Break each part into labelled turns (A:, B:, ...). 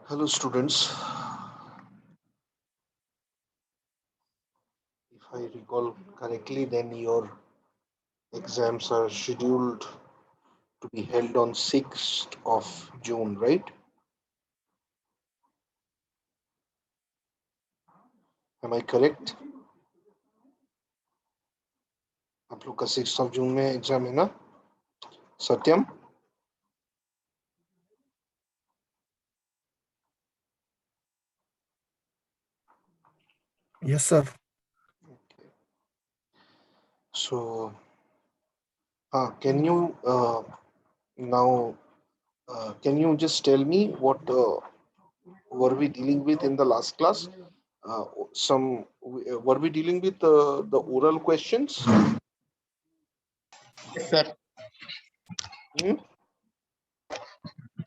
A: Hello, students. If I recall correctly, then your exams are scheduled to be held on 6th of June, right? Am I correct? आप लोग का 6th of June में exam है ना? सत्यम?
B: Yes, sir.
A: So, can you now can you just tell me what were we dealing with in the last class? Some were we dealing with the oral questions?
C: Sir
A: Hmm?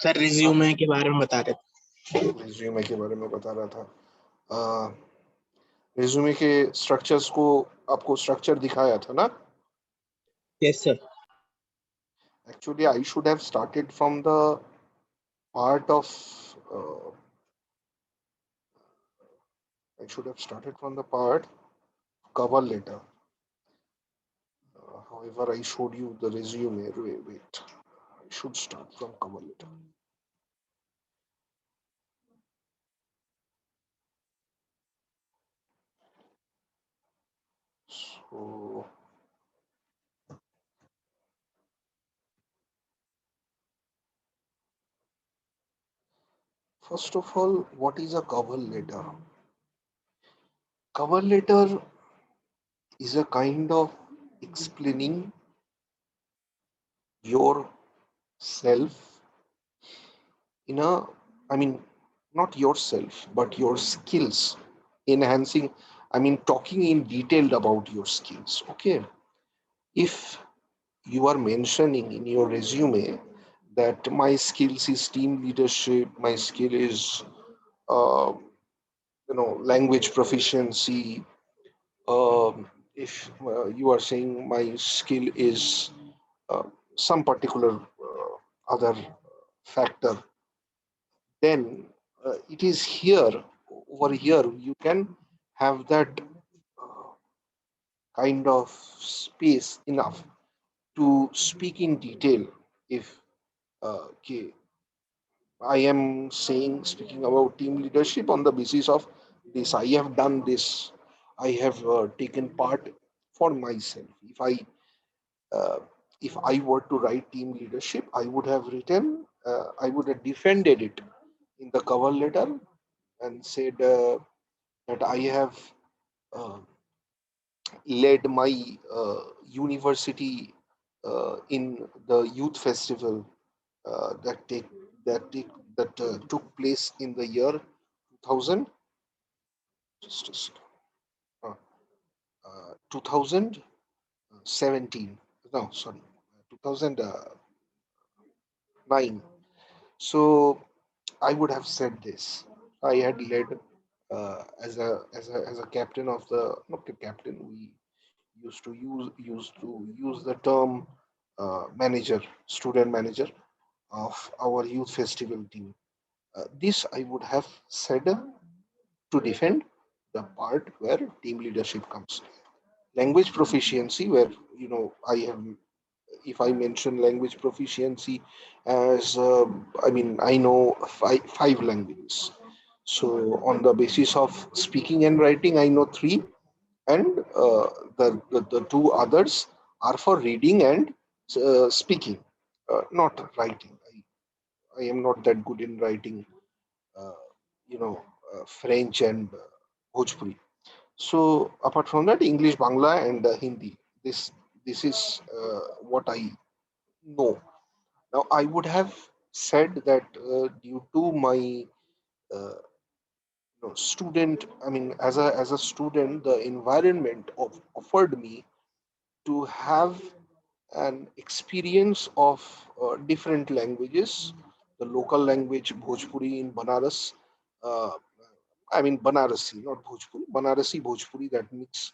C: Sir resume के बारे में बता रहे थे।
A: Resume के बारे में बता रहा था। रिज्यूमे के स्ट्रक्चर्स को आपको स्ट्रक्चर दिखाया था ना?
C: Yes sir.
A: Actually, I should have started from the part of uh, I should have started from the part cover letter. However, I showed you the resume. Wait. I should start from cover letter. So, first of all, what is a cover letter? Cover letter is a kind of explaining yourself in a, I mean, not yourself, but your skills, enhancing, I mean, talking in detail about your skills. Okay. If you are mentioning in your resume that my skills is team leadership, my skill is, uh, language proficiency. If you are saying my skill is uh, some particular other factor, then it is here, over here you can have that uh, kind of space enough to speak in detail. If okay, I am saying, speaking about team leadership on the basis of this, I have done this, I have taken part for myself. Uh, if I were to write team leadership, I would have written, I would have defended it in the cover letter and said that I have uh, led my university in the youth festival uh, that take that take that took place in the year 2000, just a second, uh, 2017. No, sorry, 2009. So I would have said this. I had led as a captain of the, not a captain. We used to use the term manager, student manager of our youth festival team. This I would have said to defend the part where team leadership comes. Language proficiency, where I have, if I mention language proficiency as, I mean, I know five languages. So on the basis of speaking and writing, I know three, and the two others are for reading and speaking, not writing. I am not that good in writing, uh, French and Bhojpuri. So apart from that, English, Bangla, and Hindi. This is what I know. Now I would have said that due to my student, I mean, as a student, the environment offered me to have an experience of different languages. The local language Bhojpuri in Banaras, uh, I mean Banarasi, not Bhojpuri, Banarasi Bhojpuri, that mix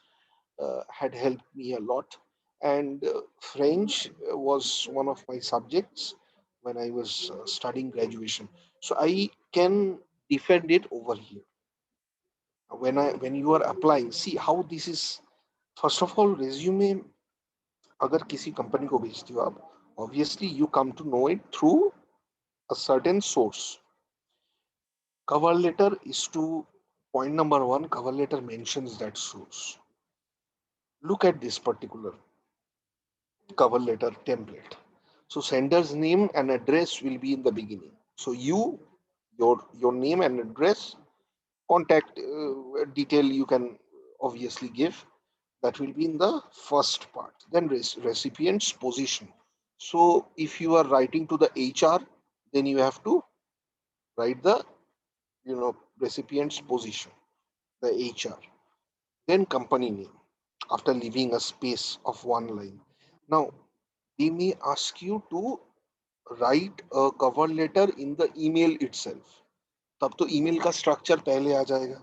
A: had helped me a lot. And French was one of my subjects when I was studying graduation. So I can defend it over here. When you are applying, see how this is. First of all, resume अगर किसी company को भेजते हो आप, obviously you come to know it through a certain source. Cover letter is to point number one. Cover letter mentions that source. Look at this particular cover letter template. So sender's name and address will be in the beginning. So your name and address, contact detail you can obviously give. That will be in the first part. Then recipient's position. So if you are writing to the HR, then you have to write the recipient's position, the HR. Then company name after leaving a space of one line. Now they may ask you to write a cover letter in the email itself. तब तो email का structure पहले आ जाएगा.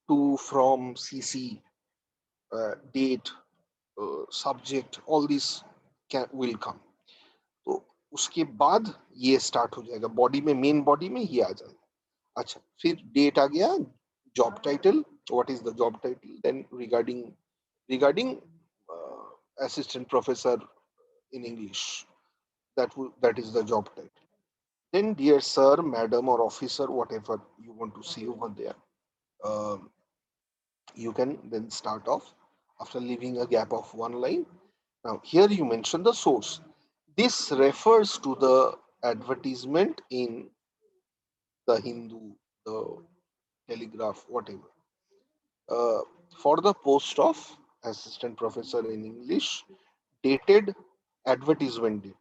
A: To, from, CC, date, subject, all these will come. तो उसके बाद ये start हो जाएगा. Body में, main body में ये आ जाएगा. अच्छा, फिर date आ गया. Job title, what is the job title? Then regarding assistant professor in English, that is the job title. Then dear sir, madam, or officer, whatever you want to see over there, you can then start off after leaving a gap of one line. Now here you mention the source. This refers to the advertisement in the Hindu, the Telegraph, whatever, uh, for the post of assistant professor in English, dated advertisement date.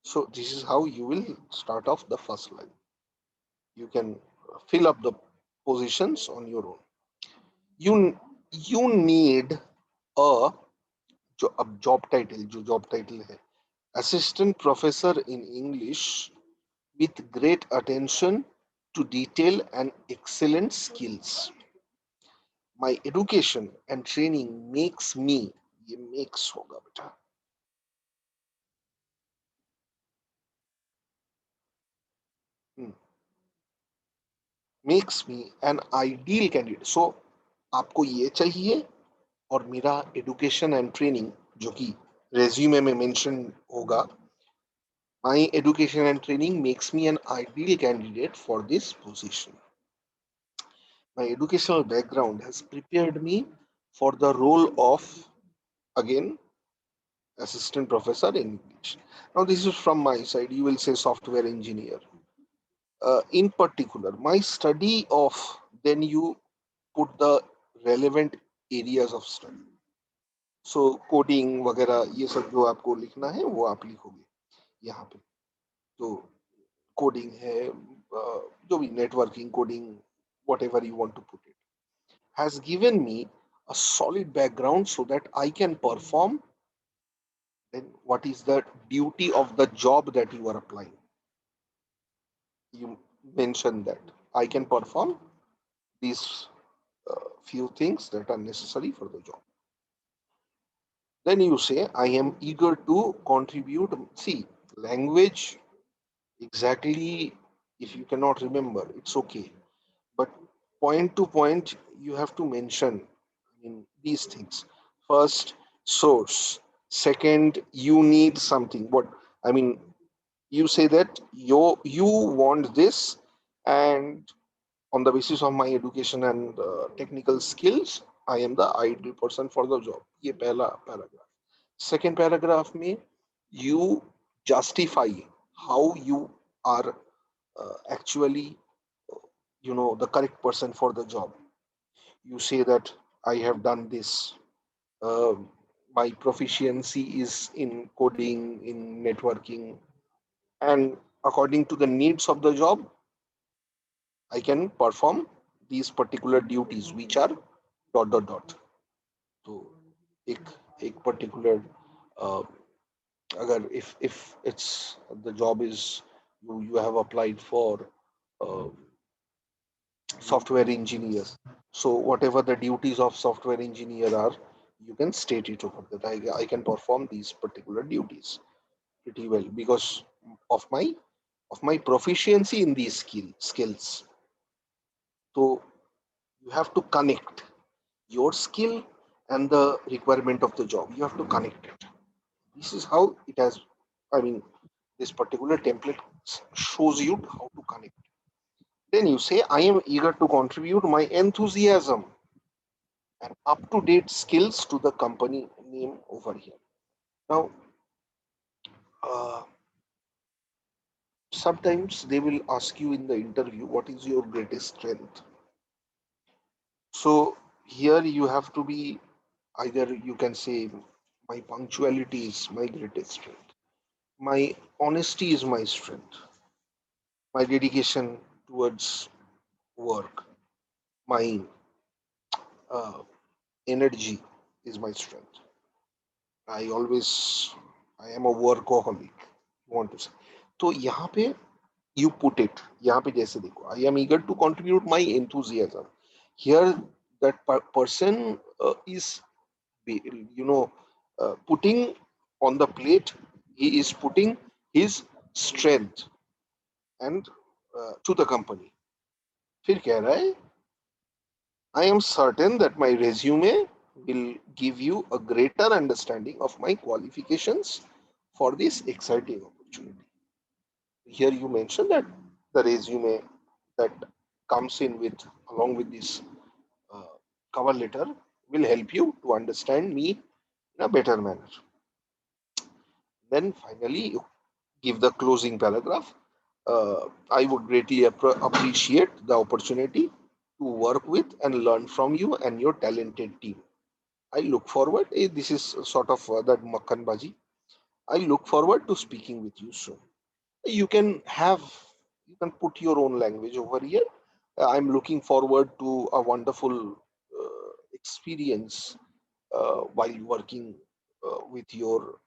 A: So this is how you will start off the first line. You can fill up the positions on your own. You need a अब job title, जो job title है, assistant professor in English with great attention to detail and excellent skills. My education and training makes me, ये makes होगा बेटा, makes me an ideal candidate. So आपको ये चाहिए और मेरा education and training जो कि resume में mention होगा, my education and training makes me an ideal candidate for this position. My educational background has prepared me for the role of, again, assistant professor in English. Now, this is from my side. You will say software engineer. In particular, my study of, then you put the relevant areas of study. So, coding वगैरह ये सब जो आपको लिखना है वो आप लिखोगे यहाँ पे. तो कोडिंग है, जो भी networking, coding, whatever you want to put it, has given me a solid background so that I can perform. Then what is the duty of the job that you are applying? You mentioned that I can perform these few things that are necessary for the job. Then you say, I am eager to contribute. See, language, exactly, if you cannot remember, it's okay. But point to point, you have to mention, these things. First, source. Second, you need something. What I mean, you say that you want this, and on the basis of my education and technical skills, I am the ideal person for the job. ये पहला paragraph. Second paragraph में you justify how you are actually the correct person for the job. You say that I have done this. My proficiency is in coding, in networking, and according to the needs of the job, I can perform these particular duties, which are dot dot dot. So, एक particular, uh, अगर if it's the job is, you have applied for uh, software engineer. So whatever the duties of software engineer are, you can state it over that I can perform these particular duties pretty well because of my of my proficiency in these skills. So you have to connect your skill and the requirement of the job. You have to connect it. This is how it has, I mean, this particular template shows you how to connect. Then you say, I am eager to contribute my enthusiasm and up-to-date skills to the company name over here. Now, uh, sometimes they will ask you in the interview, what is your greatest strength? So here you have to be, either you can say, my punctuality is my greatest strength, my honesty is my strength, my dedication towards work, my uh, energy is my strength. I always, I am a workaholic, you want to say. तो यहाँ पे you put it, यहाँ पे जैसे देखो, I am eager to contribute my enthusiasm. Here that person is, putting on the plate, he is putting his strength and to the company. फिर कह रहा है, I am certain that my resume will give you a greater understanding of my qualifications for this exciting opportunity. Here you mentioned that the resume that comes in with along with this uh, cover letter will help you to understand me in a better manner. Then finally, you give the closing paragraph. I would greatly appreciate the opportunity to work with and learn from you and your talented team. I look forward. This is sort of that Makhan Baji. I look forward to speaking with you soon. You can have, you can put your own language over here. I'm looking forward to a wonderful experience while working with your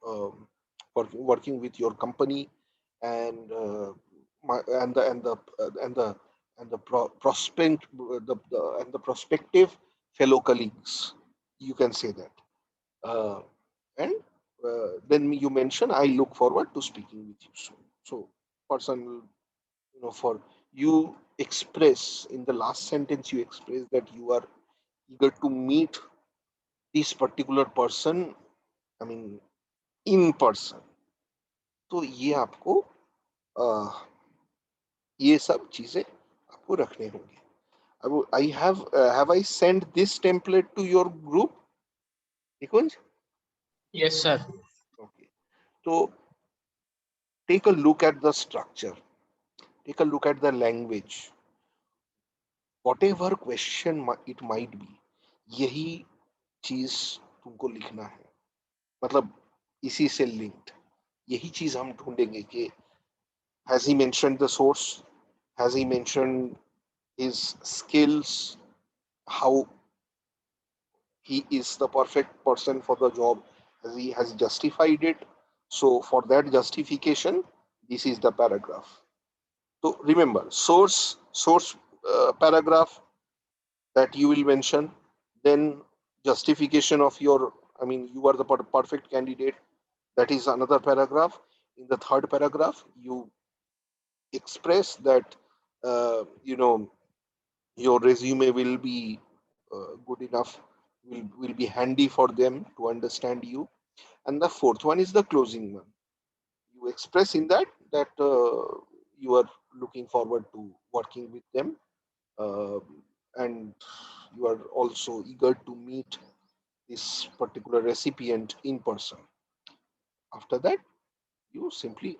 A: working with your company and and the prospect and the prospective fellow colleagues. You can say that. And then you mention, I look forward to speaking with you soon. So person will, for you express in the last sentence, you express that you are eager to meet this particular person, I mean, in person. तो ये आपको ये सब चीजें आपको रखने होंगे. अब I have I sent this template to your group, Nikunj?
C: Yes, sir.
A: Okay. So take a look at the structure. Take a look at the language. Whatever question it might be, यही चीज तुमको लिखना है. मतलब इसी से linked यही चीज हम ढूंढेंगे कि has he mentioned the source, has he mentioned his skills, how he is the perfect person for the job, he has justified it. So for that justification, this is the paragraph. So remember, source paragraph that you will mention, then justification of your, I mean, you are the perfect candidate. That is another paragraph. In the third paragraph, you express that your resume will be good enough, will be handy for them to understand you. And the fourth one is the closing one. You express in that you are looking forward to working with them, uh, and you are also eager to meet this particular recipient in person. After that, you simply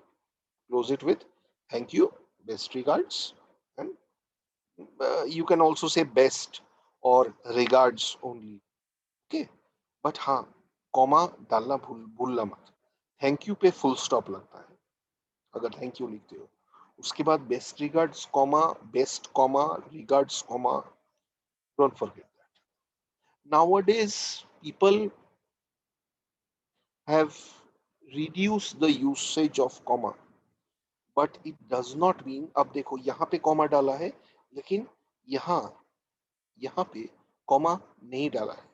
A: close it with thank you, best regards, and you can also say best or regards only. Okay, but हाँ, comma डालना भूलना मत. Thank you पे full stop लगता है अगर thank you लिखते हो. उसके बाद best regards comma, best comma, regards comma. Don't forget that. Nowadays people have reduced the usage of comma, but it does not mean. अब देखो यहाँ पे कॉमा डाला है, लेकिन यहाँ यहाँ पे कॉमा नहीं डाला है,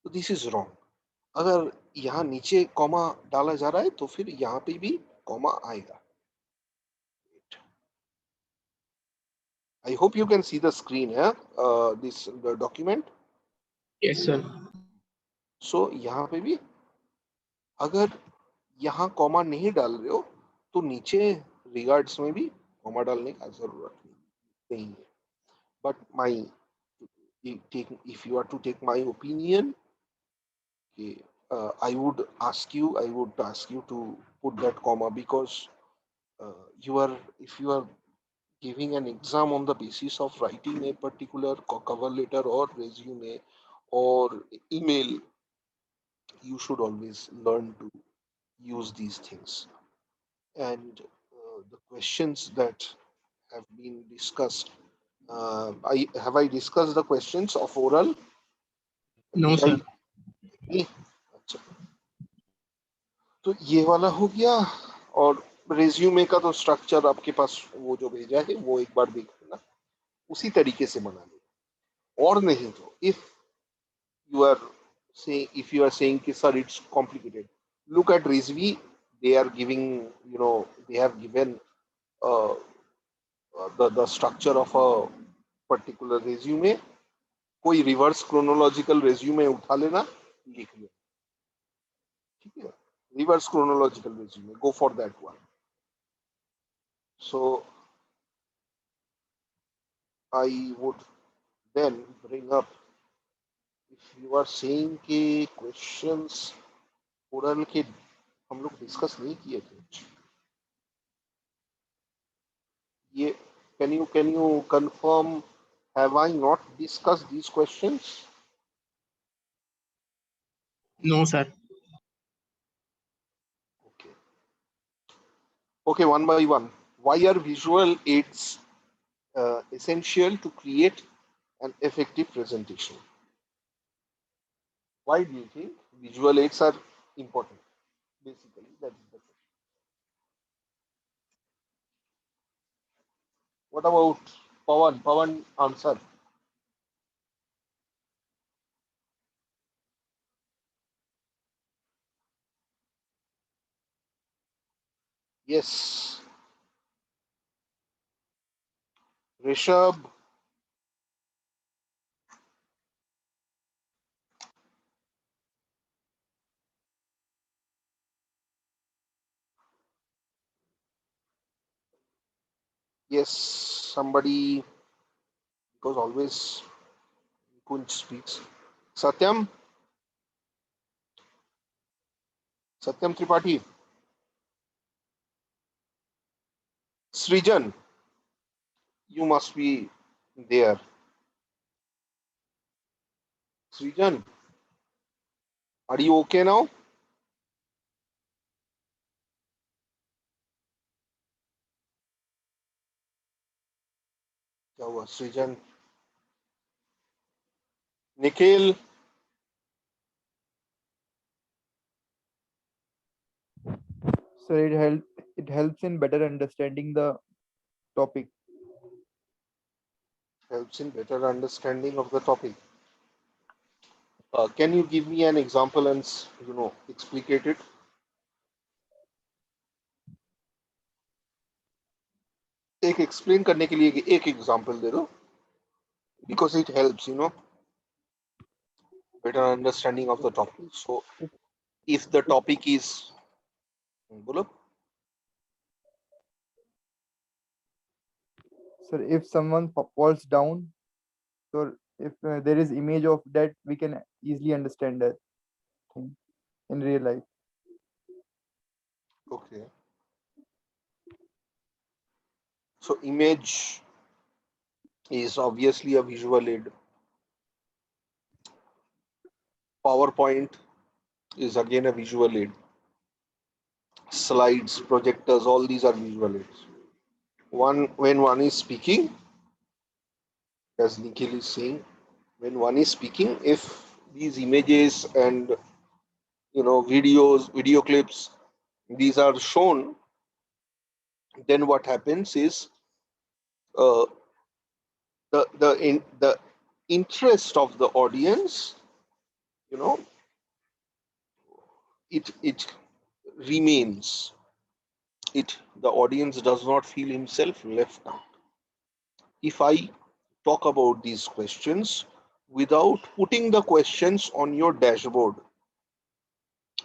A: तो दिस इज रॉन्ग. अगर यहाँ नीचे कॉमा डाला जा रहा है तो फिर यहाँ पे भी कॉमा आएगा. I hope you can see the screen, this the document.
C: Yes, sir.
A: So यहाँ पे भी अगर यहाँ कॉमा नहीं डाल रहे हो तो नीचे रिगार्ड्स में भी कॉमा डालने का जरूरत नहीं है. But my, if you are to take my opinion, okay, I would ask you to put that comma, because if you are giving an exam on the basis of writing a particular cover letter or resume or email, you should always learn to use these things. And the questions that have been discussed, I discussed the questions of oral?
C: No,
A: Did I?
C: sir.
A: नहीं? अच्छा, तो ये वाला हो गया. और resume का तो स्ट्रक्चर आपके पास वो जो भेजा है वो एक बार देख लेना, उसी तरीके से बना लेना. और नहीं तो you are if you are saying कि sir it's complicated, look at Rizvi. They are giving, they have given uh, the structure of a particular resume. कोई रिवर्स क्रोनोलॉजिकल रेज्यूमे उठा लेना, लिख लेना. ठीक है, reverse chronological resume, go for that one. So I would then bring up, if you are saying कि questions oral के हम लोग डिस्कस नहीं किए थे ये, can you confirm, have I not discussed these questions?
C: No, sir.
A: Okay. Okay, one by one. Why are visual aids essential to create an effective presentation? Why do you think visual aids are important? Basically, that is the question. What about Pawan? Pawan, answer. Yes. Rishabh. Yes. Somebody, because always Kunj speaks. Satyam. Satyam Tripathi. Srijan. You must be there. Srijan, are you okay now? क्या हुआ सृजन? Nikhil.
B: So it helps in better understanding the topic.
A: Helps in better understanding of the topic. Can you give me an example and explicate it? एक explain करने के लिए एक example दे दो, because it helps, better understanding of the topic. So if the topic is, बोलो.
B: So if someone falls down, so if there is image of that, we can easily understand that thing in real life.
A: Okay. So image is obviously a visual aid. PowerPoint is again a visual aid. Slides, projectors, all these are visual aids. When one is speaking, as Nikhil is saying, when one is speaking, if these images and videos, video clips, these are shown, then what happens is uh, the interest of the audience, you know, it remains. The audience does not feel himself left out. if I talk about these questions without putting the questions on your dashboard,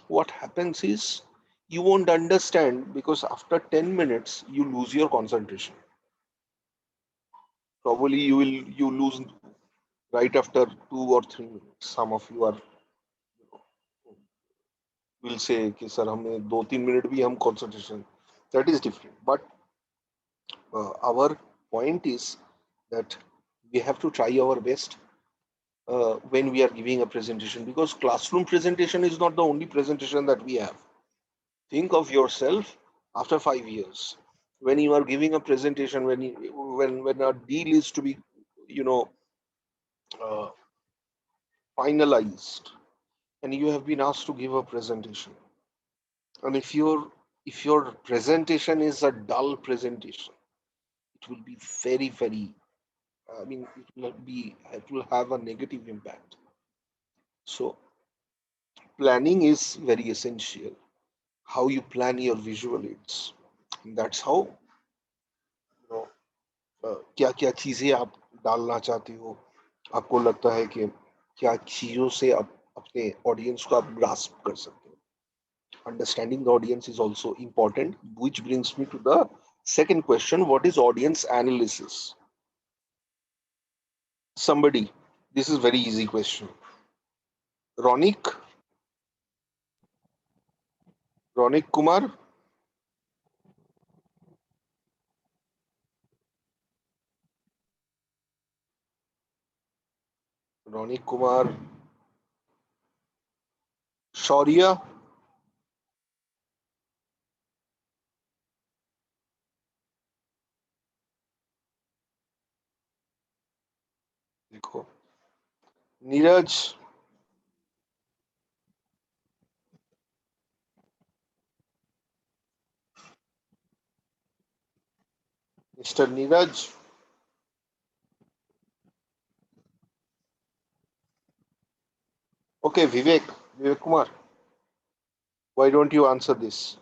A: what happens is you won't understand, because after 10 minutes you lose your concentration. Probably you lose right after 2 or 3 minutes. Some of you are will say कि sir हमें 2-3 minute भी हम concentration, that is different. But our point is that we have to try our best when we are giving a presentation, because classroom presentation is not the only presentation that we have. Think of yourself after 5 years when you are giving a presentation, when a deal is to be, you know, uh, finalized, and you have been asked to give a presentation. And if your presentation is a dull presentation, it will be very, I mean, it will have a negative impact. So planning is very essential. How you plan your visual aids. That's how, you know, क्या क्या चीजें आप डालना चाहते हो, आपको लगता है कि क्या चीजों से आप अपने ऑडियंस को आप ग्रास्प कर सकते हो. Understanding the audience is also important, which brings me to the second question: what is audience analysis? Somebody, this is very easy question. Ronik, Ronik Kumar. Ronik Kumar. Shaurya. देखो, Neeraj. Mr. Neeraj. Okay, Vivek Kumar, why don't you answer this?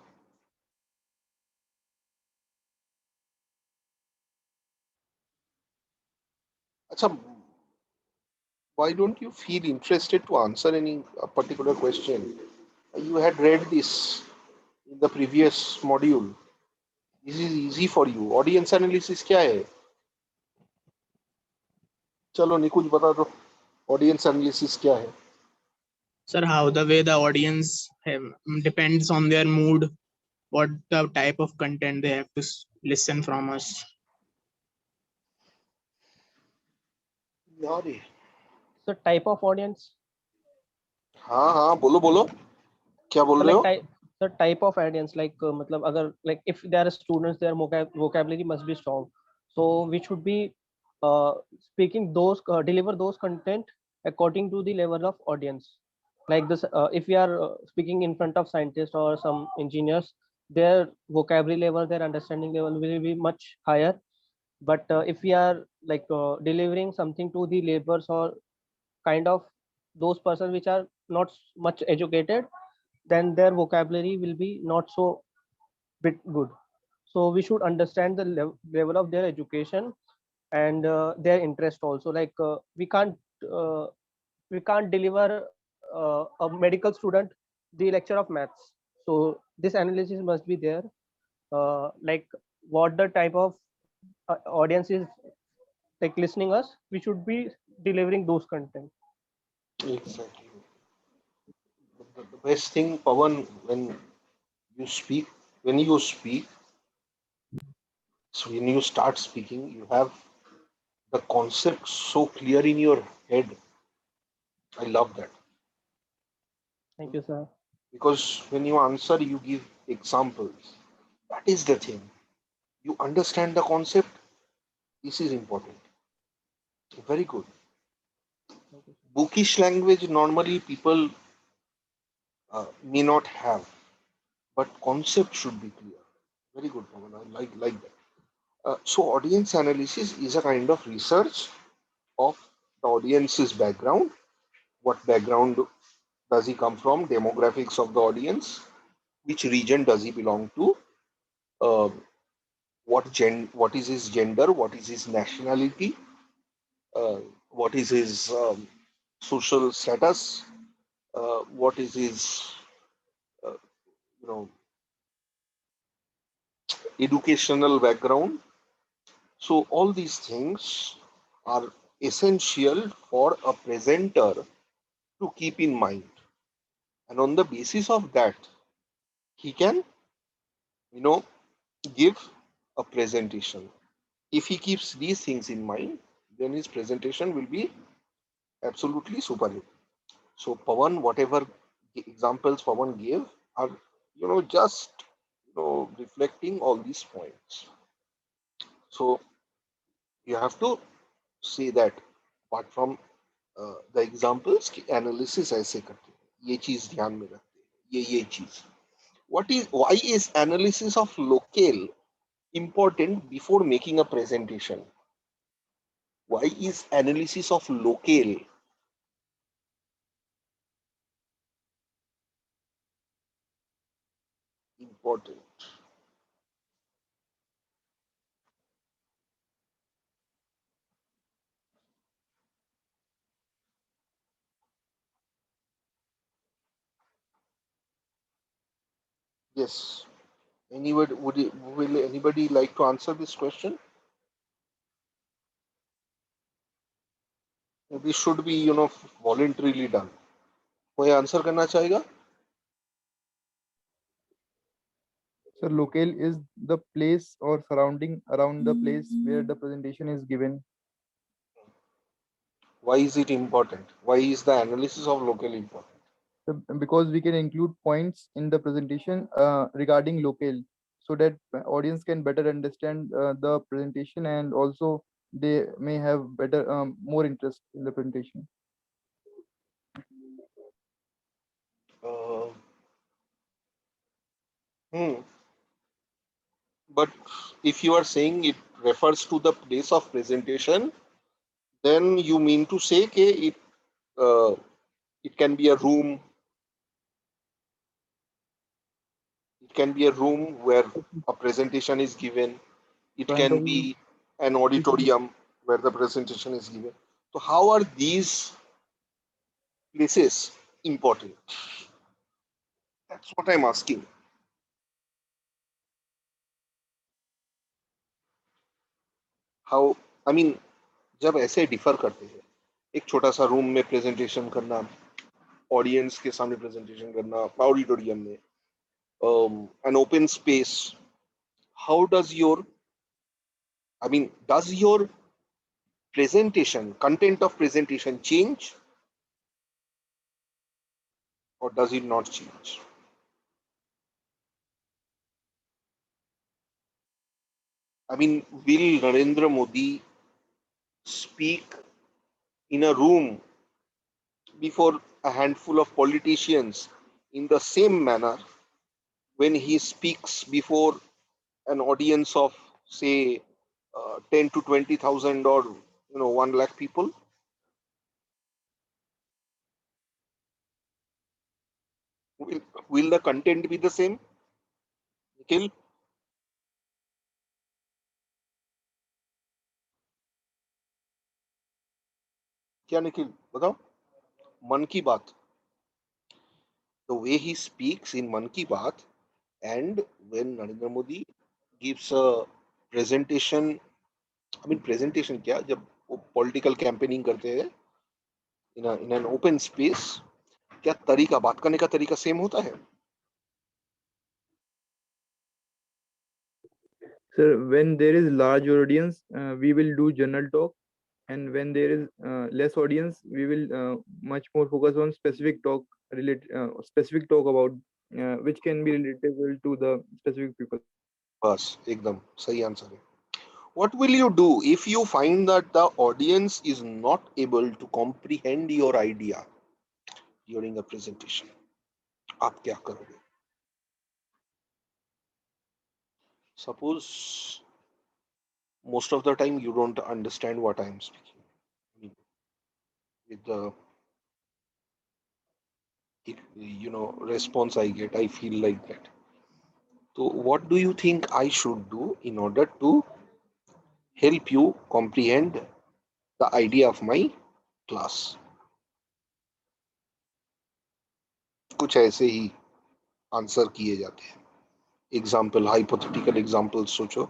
A: Achha, why don't you feel interested to answer any particular question? You had read this in the previous module. This is easy for you. Audience analysis क्या है? चलो निकुंज बता दो. Audience analysis क्या है?
C: Sir, how the way the audience depends on their mood, what the type of content they have to listen from us.
A: यार ये.
D: So type of audience.
A: हाँ बोलो बोलो. क्या बोल
D: So
A: रहे
D: like
A: हो?
D: type of audience, like मतलब अगर like if there are students, their vocabulary must be strong. So we should be speaking those deliver those content according to the level of audience. Like this, if we are speaking in front of scientists or some engineers, their vocabulary level, their understanding level will be much higher. But if we are like delivering something to the laborers or kind of those persons which are not much educated, then their vocabulary will be not so bit good. So we should understand the level of their education and their interest also. Like uh, we can't deliver a medical student the lecture of maths. So this analysis must be there. Like what the type of audience is like listening us, we should be delivering those content.
A: Exactly. The best thing, Pawan, you speak, when you speak, so when you start speaking, you have the concept so clear in your head. I love that.
D: Thank you, sir.
A: Because when you answer, you give examples. That is the thing. You understand the concept. This is important. Very good. Bookish language normally people may not have, but concept should be clear. Very good, Pawan. I like that. So audience analysis is a kind of research of the audience's background. What background does he come from? Demographics of the audience. Which region does he belong to? Uh, what is his gender, what is his nationality, what is his social status, what is his uh, you know educational background. So all these things are essential for a presenter to keep in mind, and on the basis of that, he can you know give a presentation. If he keeps these things in mind, then his presentation will be absolutely superb. So Pawan, whatever examples Pawan gave are just reflecting all these points. So you have to say that apart from the examples कि analysis ऐसे करते हैं, ये चीज ध्यान में रखते हैं, ये चीज. Why is analysis of locale important before making a presentation? Why is analysis of locale important? Yes. Anybody will anybody like to answer this question? This should be voluntarily done. कोई आंसर करना चाहेगा?
B: So locale is the place or surrounding around the place where the presentation is given.
A: Why is it important? Why is the analysis of locale important?
B: So, because we can include points in the presentation regarding locale, so that audience can better understand the presentation, and also they may have better more interest in the presentation.
A: Uh, hmm. But if you are saying it refers to the place of presentation, then you mean to say that uh, it can be a room. It can be a room where a presentation is given. It can be an auditorium where the presentation is given. So how are these places important? That's what I'm asking. How, I mean, जब ऐसे differ करते हैं, एक छोटा सा room में presentation करना, audience के सामने प्रेजेंटेशन करना, ऑडिटोरियम में, an open space, how does your, I mean, does your presentation, content of presentation change, or does it not change? I mean, will Narendra Modi speak in a room before a handful of politicians in the same manner when he speaks before an audience of, say, 10 to 20,000 or 1 lakh people? Will, will the content be the same? Nikhil? क्या निखिल बताओ? मन की बात, the way he speaks in Man Ki Baat, and when Narendra Modi gives a presentation, I mean presentation क्या, जब वो political campaigning करते हैं in an open space, क्या तरीका, बात करने का तरीका सेम होता है?
B: Sir, when there is large audience, we will do general talk, and when there is less audience, we will much more focus on specific talk about which can be relatable to the specific people.
A: बस एकदम सही answer है. What will you do if you find that the audience is not able to comprehend your idea during a presentation? आप क्या करोगे? Suppose most of the time you don't understand what I am speaking. I mean, with the response I get, I feel like that. So what do you think I should do in order to help you comprehend the idea of my class. कुछ ऐसे ही answer किए जाते हैं. Example, hypothetical example सोचो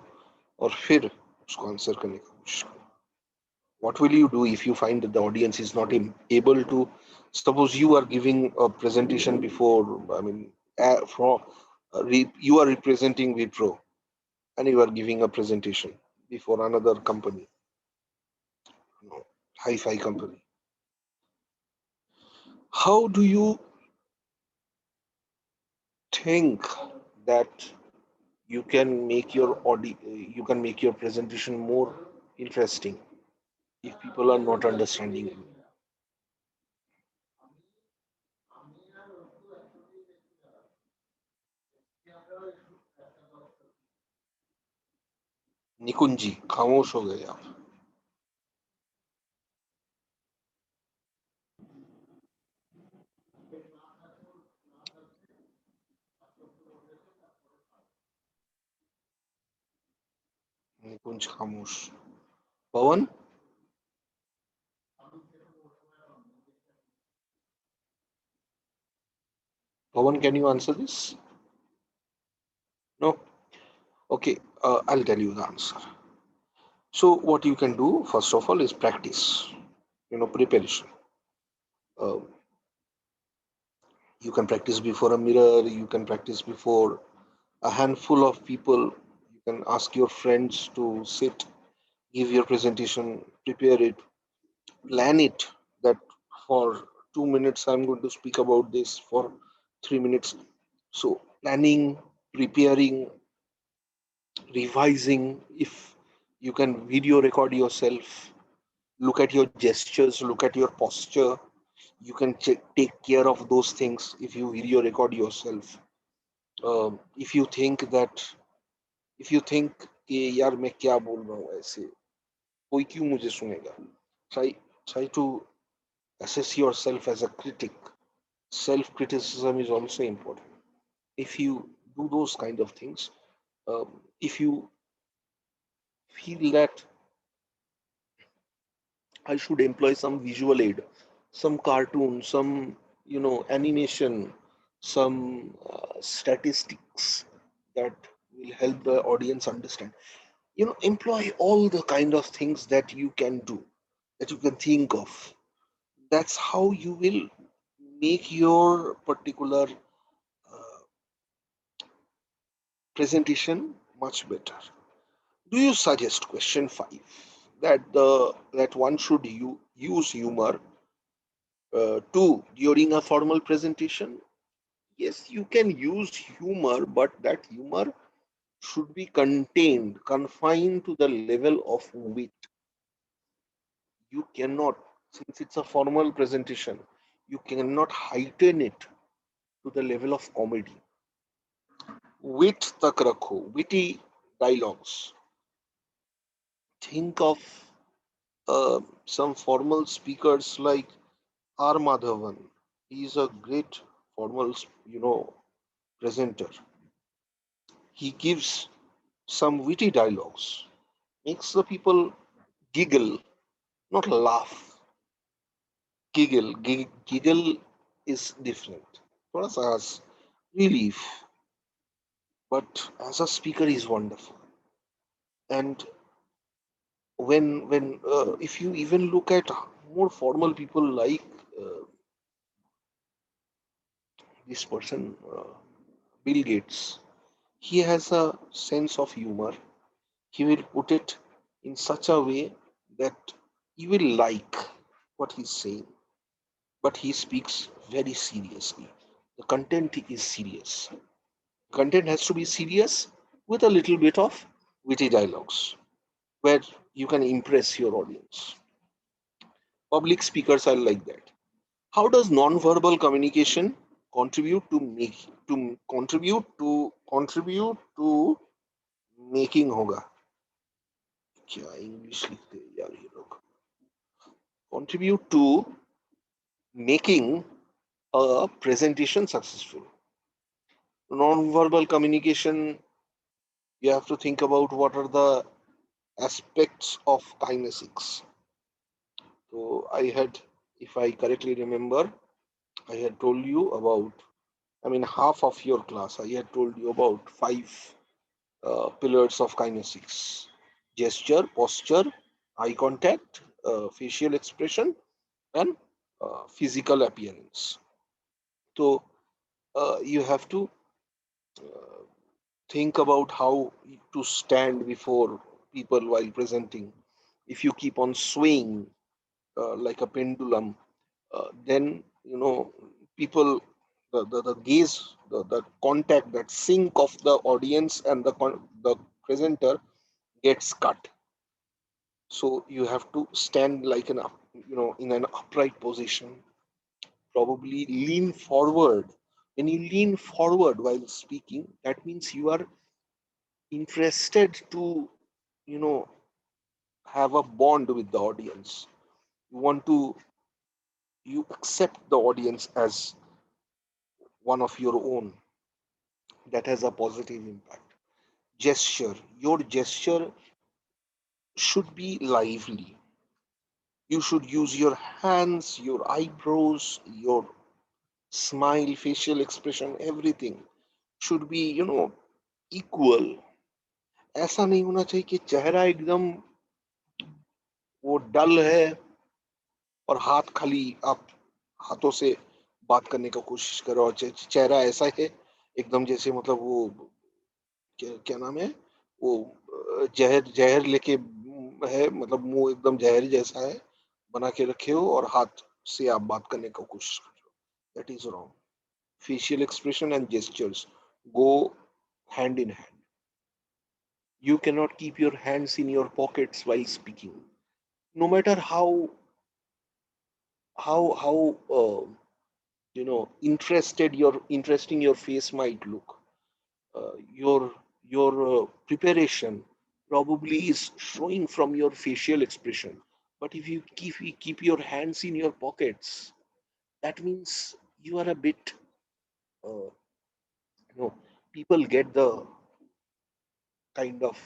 A: और फिर उसको answer करने की कोशिश करो. What will you do if you find that the audience is not able to? Suppose you are giving a presentation before, I mean, you are representing Wipro and you are giving a presentation before another company, hi-fi company. How do you think that you can make your presentation more interesting if people are not understanding you? निकुंज जी खामोश हो गए आप. निकुंज खामोश. पवन, Pawan, can you answer this? No? Okay, I'll tell you the answer. So what you can do, first of all, is practice, preparation. Uh, you can practice before a mirror, you can practice before a handful of people, you can ask your friends to sit, give your presentation, prepare it, plan it, that for 2 minutes I'm going to speak about this, for 3 minutes. So planning, preparing, revising, if you can video record yourself, look at your gestures, look at your posture, you can take care of those things if you video record yourself. If you think कि यार मैं क्या बोल रहा हूँ ऐसे, कोई क्यों मुझे सुनेगा, try to assess yourself as a critic. Self criticism is also important. If you do those kind of things, if you feel that I should employ some visual aid, some cartoon, some animation, some statistics that will help the audience understand. Employ all the kind of things that you can do, that you can think of. That's how you will make your particular presentation much better. Do you suggest, question 5, that one should use humor during a formal presentation? Yes, you can use humor, but that humor should be confined to the level of wit. You cannot, since it's a formal presentation, you cannot heighten it to the level of comedy. Wit tak rakho, witty dialogues. Think of some formal speakers like R. Madhavan. He is a great formal, presenter. He gives some witty dialogues, makes the people giggle, not laugh. Giggle is different. For us as relief, but as a speaker, he's wonderful. And when if you even look at more formal people like this person, Bill Gates, he has a sense of humor. He will put it in such a way that you will like what he's saying, but he speaks very seriously. The content is serious. Content has to be serious with a little bit of witty dialogues where you can impress your audience. Public speakers are like that. How does non-verbal communication contribute to making होगा? क्या English लिखते हैं यार ये लोग? Contribute to making a presentation successful. Non-verbal communication You have to think about what are the aspects of kinesics. So I had, if I correctly remember, I had told you about, I mean, half of your class, I had told you about five pillars of kinesics: gesture, posture, eye contact, facial expression, and physical appearance. So you have to uh, think about how to stand before people while presenting. If you keep on swaying like a pendulum, then people, the gaze, the contact, that sync of the audience and the presenter gets cut. So you have to stand like in an upright position, probably lean forward. When you lean forward while speaking, that means you are interested to you know have a bond with the audience. You want to, you accept the audience as one of your own. That has a positive impact. Gesture, your gesture should be lively. You should use your hands, your eyebrows, your smile, facial expression, everything should be equal. ऐसा नहीं होना चाहिए कि चेहरा एकदम वो डल है और हाथ खाली आप हाथों से बात करने का कोशिश करो, और चेहरा ऐसा है एकदम जैसे मतलब वो क्या नाम है वो जहर जहर लेके है, मतलब मुंह एकदम जहर जैसा है बना के रखे हो और हाथ से आप बात करने का कोशिश कर रहे हो. That is wrong. Facial expression and gestures go hand in hand. You cannot keep your hands in your pockets while speaking. No matter how interesting your face might look, your preparation probably is showing from your facial expression. But if you keep your hands in your pockets, that means you are a bit, uh, people get the kind of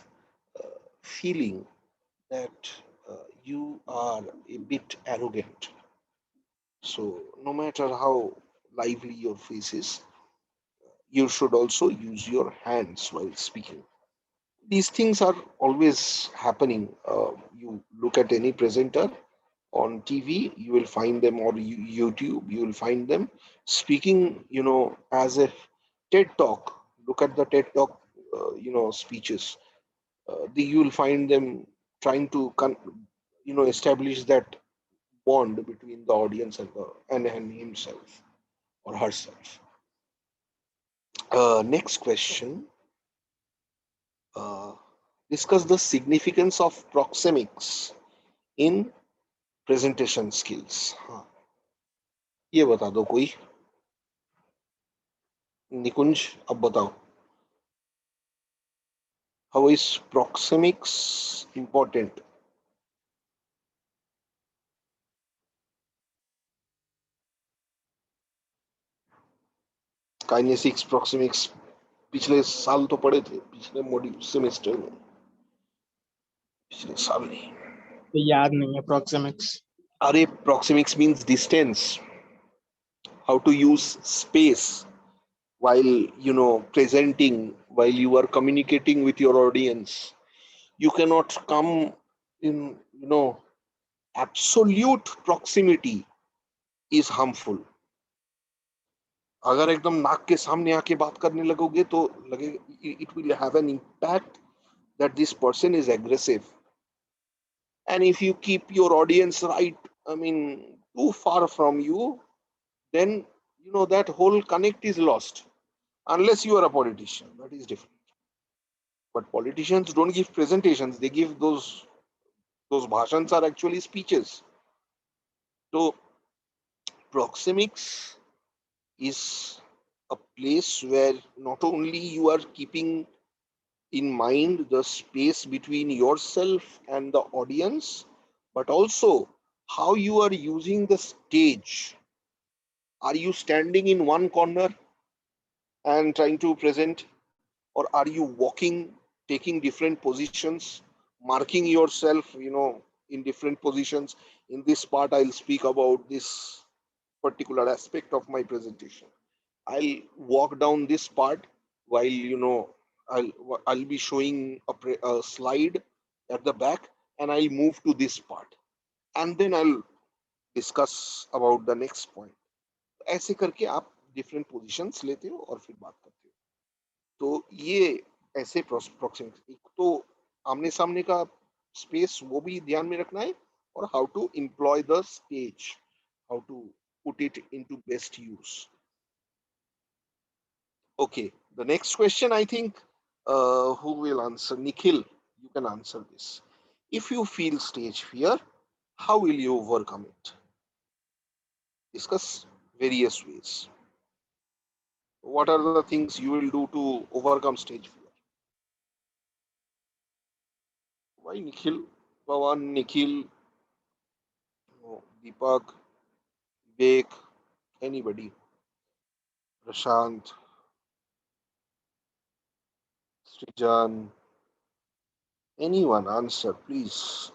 A: feeling that you are a bit arrogant. So, no matter how lively your face is, you should also use your hands while speaking. These things are always happening. You look at any presenter on TV, you will find them, or YouTube, you will find them speaking, as a TED Talk. Look at the TED Talk, speeches. You will find them trying to establish that bond between the audience and himself or herself. Next question. uh, Discuss the significance of proxemics in presentation skills. हाँ, ये बता दो कोई. निकुंज, अब बताओ. How is proxemics important? Kinesics, proxemics पिछले साल तो पढ़े थे, पिछले मॉड्यूल सेमेस्टर में, पिछले साल नहीं.
C: तो याद नहीं है proxemics.
A: अरे proxemics means distance. How to use space while presenting, while you are communicating with your audience. You cannot come in absolute proximity is harmful. अगर एकदम नाक के सामने आके बात करने लगोगे तो लगे, it will have an impact that this person is aggressive. And if you keep your audience right, I mean, too far from you, then that whole connect is lost. Unless you are a politician, that is different. But politicians don't give presentations, they give those bhashans are actually speeches. So proxemics is a place where not only you are keeping in mind the space between yourself and the audience, but also how you are using the stage. Are you standing in one corner and trying to present, or are you walking taking different positions, marking yourself, in different positions. In this part, I'll speak about this particular aspect of my presentation. I'll walk down this part while, I'll be showing a slide at the back, and I'll move to this part, and then I'll discuss about the next point. ऐसे करके आप different positions लेते हो और फिर बात करते हो. तो ये ऐसे proximity, एक तो आमने सामने का स्पेस वो भी ध्यान में रखना है, और how to employ the stage, how to put it into best use. Okay, the next question, I think, who will answer? Nikhil, you can answer this. If you feel stage fear, how will you overcome it? Discuss various ways. What are the things you will do to overcome stage fear? Why Nikhil? Pawan, Nikhil, Deepak, Vivek, anybody? Prashant, Srijan, anyone answer, please.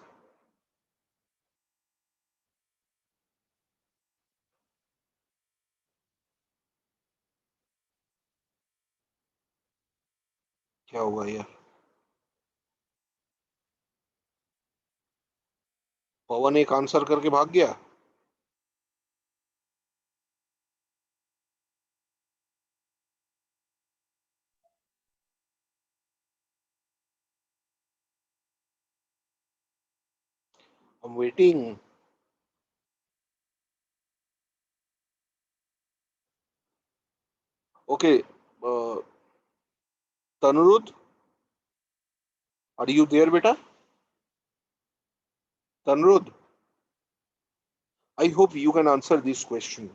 A: क्या हुआ यार? पवन एक answer करके भाग गया. I'm waiting. Okay, Tanurud, are you there, beta? Tanurud, I hope you can answer this question.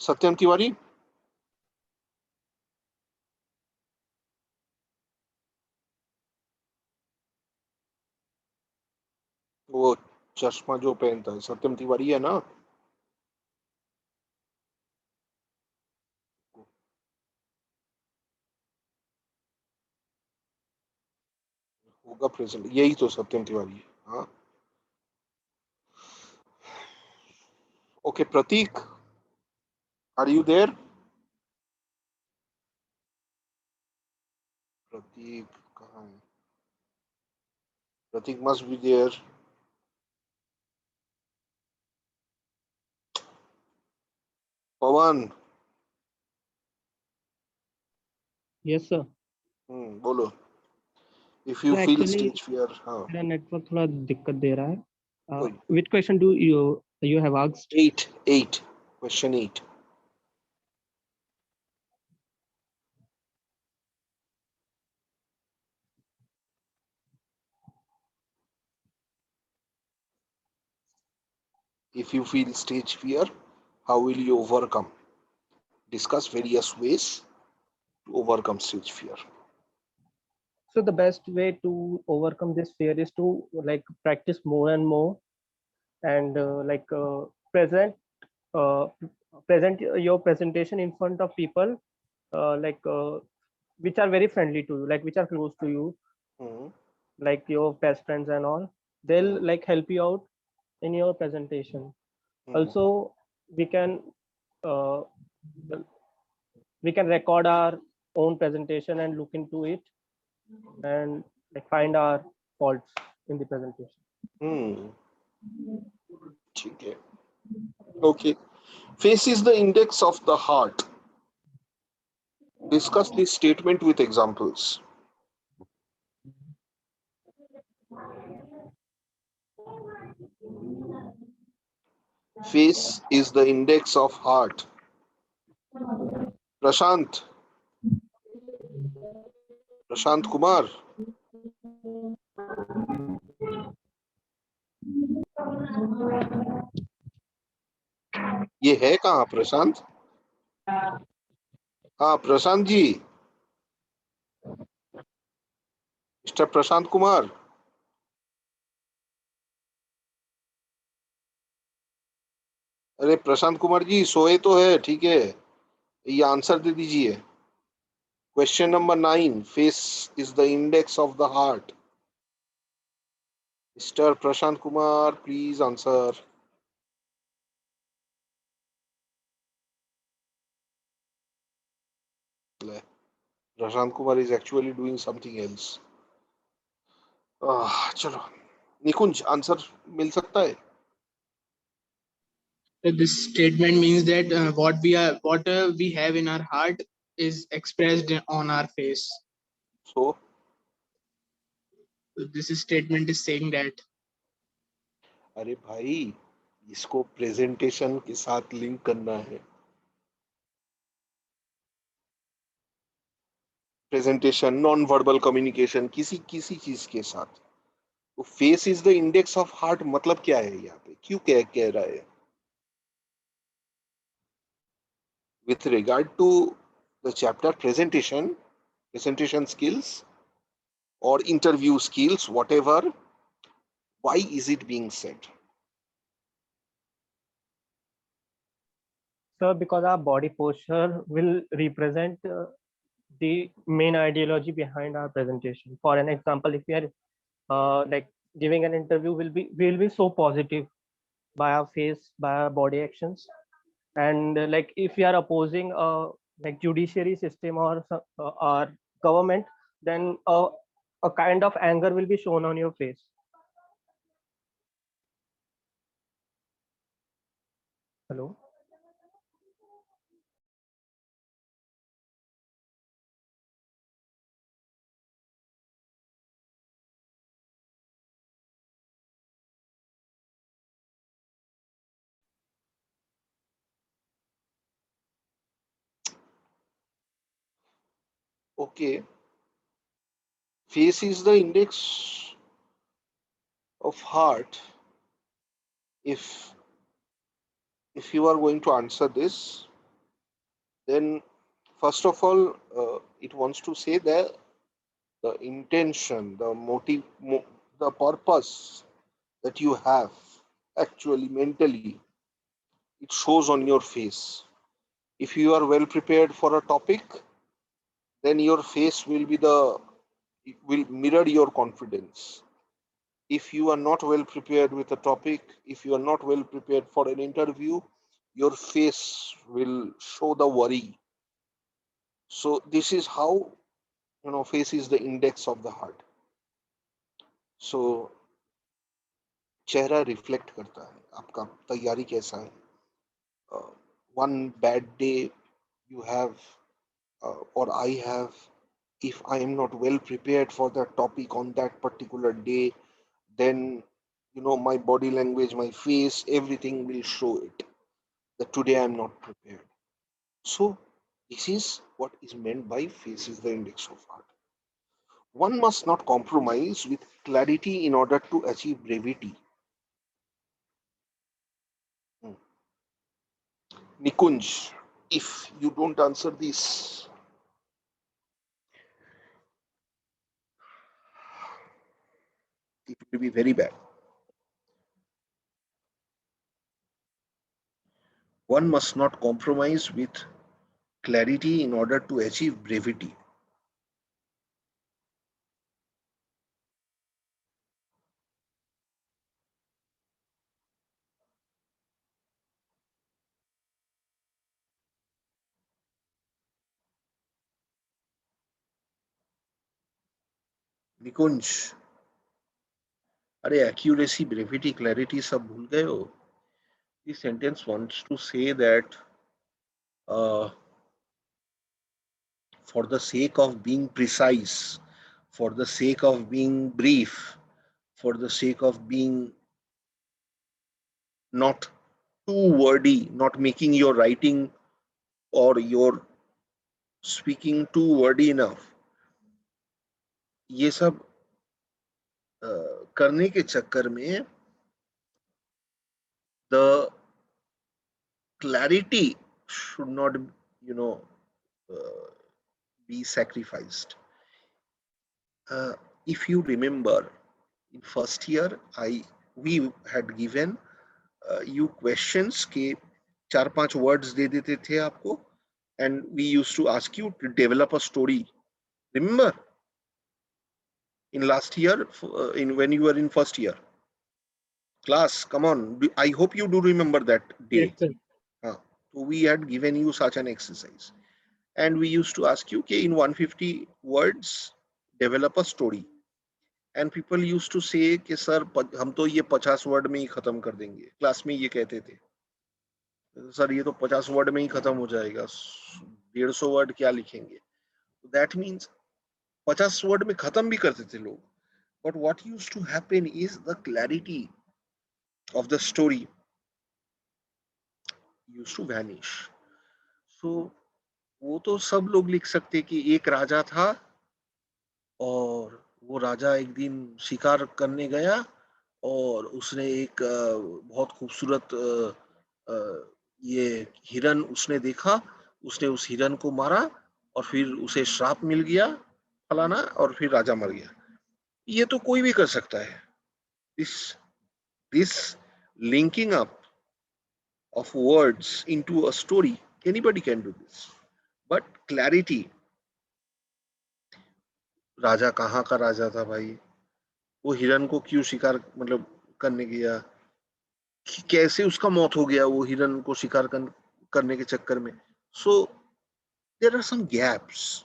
A: Satyam Tiwari? वो चश्मा जो पहनता है सत्यम तिवारी है ना? होगा प्रेजेंट, यही तो सत्यम तिवारी है. हाँ. Okay, Prateek, are you there? Prateek कहाँ है? Prateek must be there. Pawan.
D: Yes, sir.
A: बोलो. If you
D: So
A: feel
D: actually,
A: stage fear, हाँ.
D: मेरा नेटवर्क थोड़ा दिक्कत दे रहा है.
A: कोई.
D: Which question do you have asked?
A: 8. Question 8. If you feel stage fear, how will you overcome? Discuss various ways to overcome stage fear.
D: So the best way to overcome this fear is to like practice more and more, and present your presentation in front of people which are very friendly to you, like which are close to you,
A: Mhm.
D: like your best friends and all. They'll like help you out in your presentation. Also, we can uh, record our own presentation and look into it and like find our faults in the presentation.
A: ठीक है. Okay. Face is the index of the heart. Discuss this statement with examples. Face is the index of heart. Prashant. Prashant Kumar. ये है कहाँ प्रशांत? हाँ Prashant ji, mister Prashant Kumar. अरे प्रशांत कुमार जी सोए तो है, ठीक है, ये आंसर दे दीजिए। Question number 9, face is the index of the heart. Mister Prashant Kumar, please answer. Prashant Kumar is actually doing something else. चलो निकुंज, आंसर मिल सकता है?
C: So this statement means that what we have in our heart is expressed on our face.
A: So
C: So this statement is saying that.
A: अरे भाई, इसको presentation के साथ link करना है। प्रेजेंटेशन, नॉन वर्बल कम्युनिकेशन, किसी किसी चीज के साथ। तो face is the index of heart मतलब क्या है यहाँ पे, क्यों कह रहा है? With regard to the chapter presentation skills or interview skills, whatever, why is it being said?
D: Sir, because our body posture will represent the main ideology behind our presentation. For an example, if we are like giving an interview, will be so positive by our face, by our body actions, and like if we are opposing like judiciary system or our government, then a kind of anger will be shown on your face. Hello.
A: Okay, face is the index of heart. If you are going to answer this, then first of all, it wants to say that the intention, the motive, the purpose that you have actually mentally, it shows on your face. If you are well prepared for a topic, then your face will be it will mirror your confidence. If you are not well prepared with a topic, if you are not well prepared for an interview, your face will show the worry. So this is how, face is the index of the heart. So चेहरा reflect करता है आपका तैयारी कैसा है। One bad day you have, or I have, if I am not well prepared for the topic on that particular day, then my body language, my face, everything will show it that today I am not prepared. So this is what is meant by face is the index of heart. One must not compromise with clarity in order to achieve brevity. Nikunj, if you don't answer this, it will be very bad. One must not compromise with clarity in order to achieve brevity. निकुंज, अरे accuracy, brevity, clarity सब भूल गए हो? This sentence wants to say that for the sake of being precise, for the sake of being brief, for the sake of being not too wordy, not making your writing or your speaking too wordy enough, ये सब करने के चक्कर में the clarity should not, be sacrificed. If you remember, in first year, we had given you questions के 4-5 words दे देते थे आपको, and we used to ask you to develop a story. Remember? In last year, in when you were in first year. Class, come on. I hope you do remember that day.
C: Yes, sir.
A: So we had given you such an exercise. And we used to ask you, okay, in 150 words, develop a story. And people used to say कि sir हम तो ये 50 word में ही खत्म कर देंगे. Class में ये कहते थे, सर ये तो 50 वर्ड में ही खत्म हो जाएगा, 150 वर्ड क्या लिखेंगे. That means 50 वर्ड में खत्म भी करते थे लोग. But what used to happen is the clarity of the story used to vanish. So वो तो सब लोग लिख सकते कि एक राजा था और वो राजा एक दिन शिकार करने गया और उसने एक बहुत खूबसूरत ये हिरन उसने देखा, उसने उस हिरन को मारा और फिर उसे श्राप मिल गया फलाना और फिर राजा मर गया. ये तो कोई भी कर सकता है. This linking up of words into a story, anybody can do this. But clarity, राजा कहाँ का राजा था भाई, वो हिरन को क्यों शिकार मतलब करने गया, कैसे उसका मौत हो गया वो हिरन को शिकार करने के चक्कर में. So there are some gaps.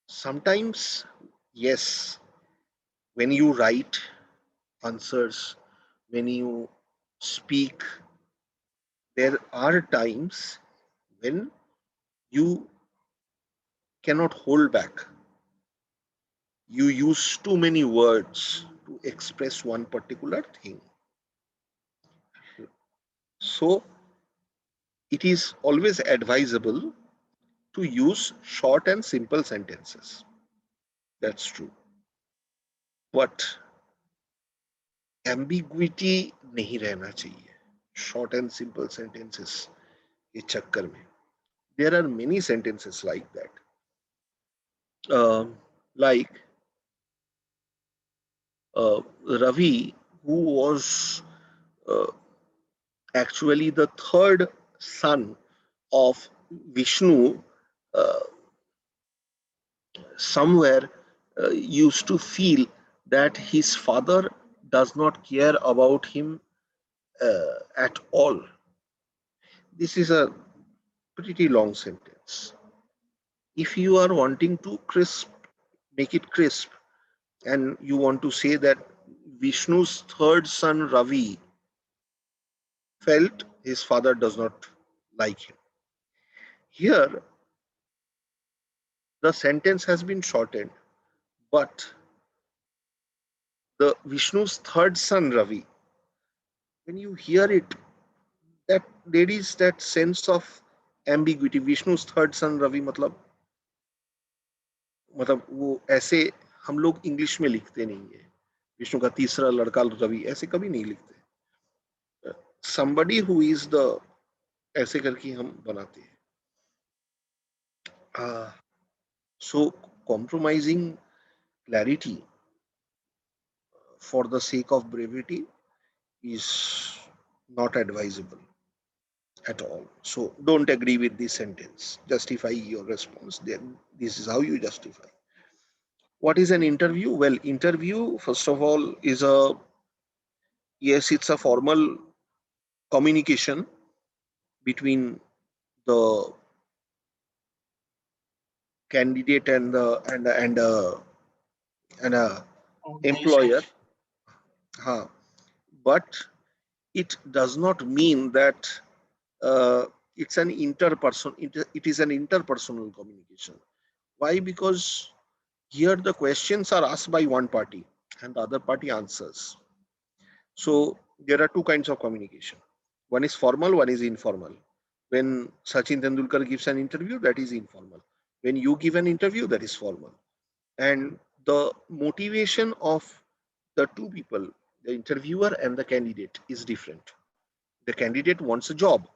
A: Sometimes, yes, when you write answers, when you speak, there are times when you cannot hold back. You use too many words to express one particular thing. So it is always advisable to use short and simple sentences. That's true. But ambiguity नहीं रहना चाहिए short and simple sentences के चक्कर में. There are many sentences like that. Like Ravi, who was actually the third son of Vishnu, somewhere used to feel that his father does not care about him at all. This is a pretty long sentence. If you are wanting to make it crisp, and you want to say that Vishnu's third son Ravi felt his father does not like him. Here, the sentence has been shortened, but the Vishnu's third son Ravi, when you hear it, that there is that sense of ambiguity. Vishnu's third son Ravi मतलब वो ऐसे हम लोग English में लिखते नहीं है, विष्णु का तीसरा लड़का रवि ऐसे कभी नहीं लिखते. Somebody who is the ऐसे करके हम बनाते हैं. So compromising clarity for the sake of brevity is not advisable at all. So don't agree with this sentence. Justify your response. Then this is how you justify. What is an interview? Well, interview, first of all, is it's a formal communication between the candidate and a employer. But it does not mean that it's an it is an interpersonal communication. Why? Because here the questions are asked by one party and the other party answers. So there are two kinds of communication. One is formal, one is informal. When Sachin Tendulkar gives an interview, that is informal. When you give an interview, that is formal. And the motivation of the two people, the interviewer and the candidate, is different. The candidate wants a job.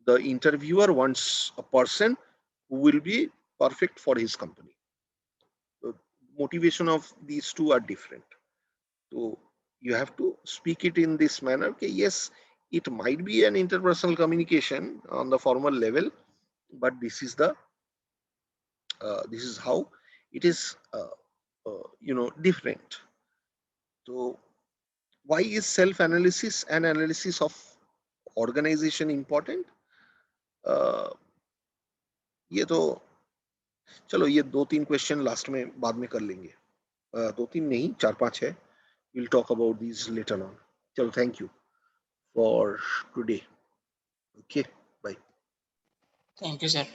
A: The interviewer wants a person who will be perfect for his company. The motivation of these two are different. So you have to speak it in this manner. Okay, yes, It might be an interpersonal communication on the formal level, but this is how it is different. So why is self-analysis and analysis of organization important? ये तो चलो ये 2-3 question last में बाद में कर लेंगे, 2-3 नहीं 4-5 है. We'll talk about these later on. चलो, thank you for today. Okay, bye.
C: Thank you, sir.